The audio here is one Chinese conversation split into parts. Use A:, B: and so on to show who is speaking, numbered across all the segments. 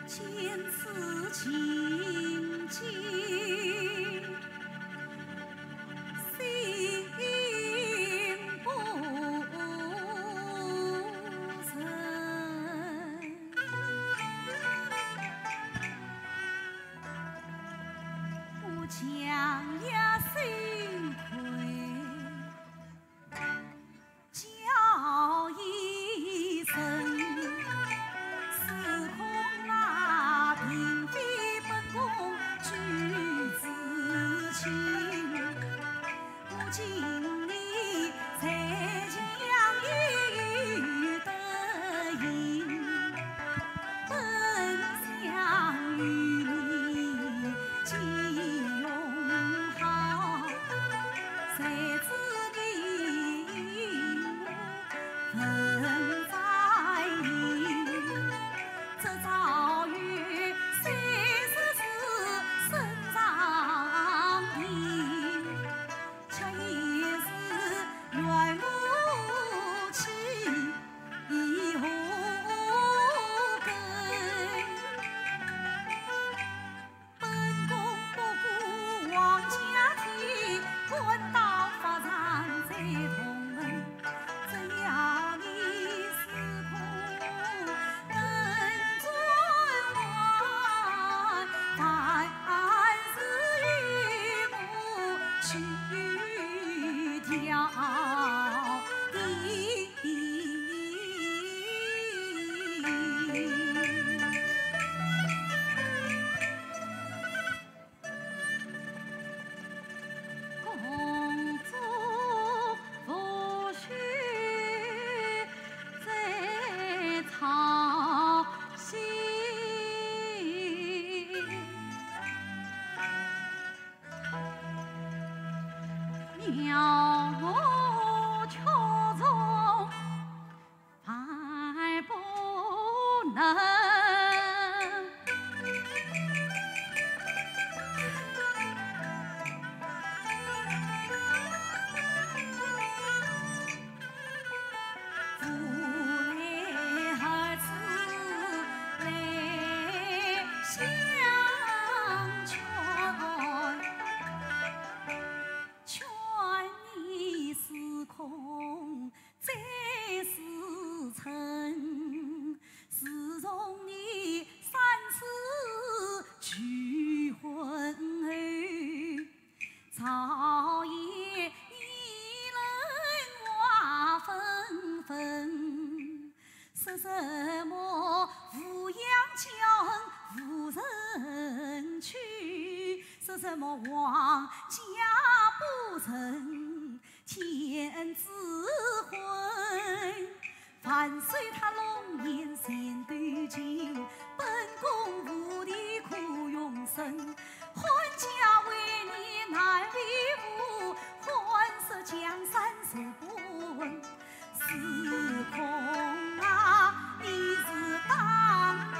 A: 见此情景，心不胜。我强呀心愧，叫一声。司空那并非本宫举子亲，我今你才将一得应，本想与你计用好，谁知你我分在营。这遭遇虽是身上病，却也是缘无期亦无根。本宫不顾王家体，官道发展在同门，怎要你司空能转弯，凡事与我去挑剔。公主不许在操心，要我求从还不能。父来儿子来相劝，劝你司空再思忖，自从你三次拒婚后，朝野议论话纷纷，说什么抚养教无人娶，说什么王家不成天子婚，凡随他龙颜显对镜，本宫无力苦用生，还家为你难为父，还是江山受本。司空啊，你是当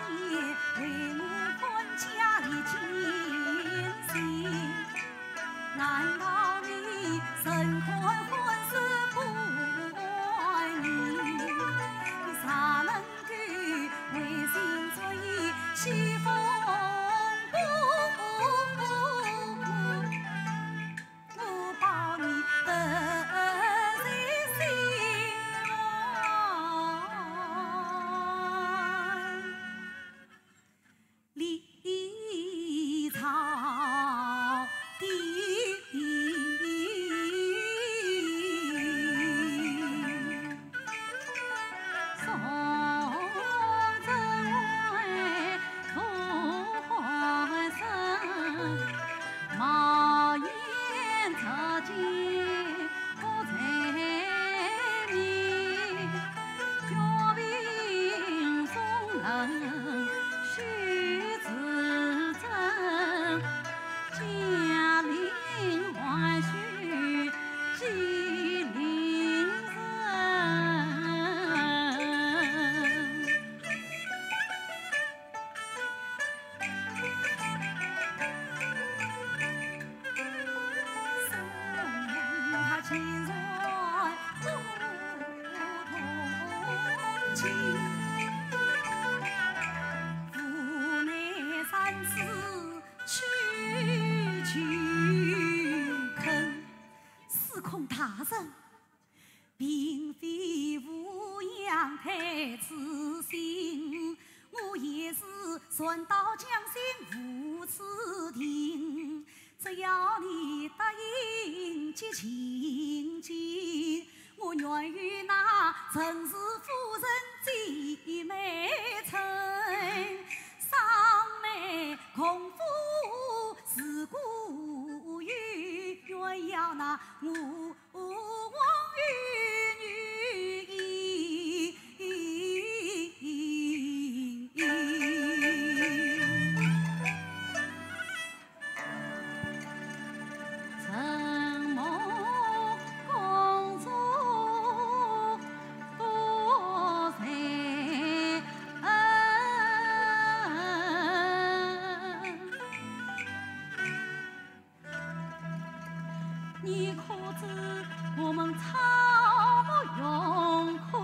A: 年为我还家的艰辛，难道你身宽婚事不爱你？你咋能够违心作意欺负我保你得人心立朝此心，我也是顺道将心无此定。只要你答应结亲近，我愿与那陈氏夫人结美成。上美孔夫是故语，愿要那我王与女承蒙公主多谢恩，你可知我们草木荣枯？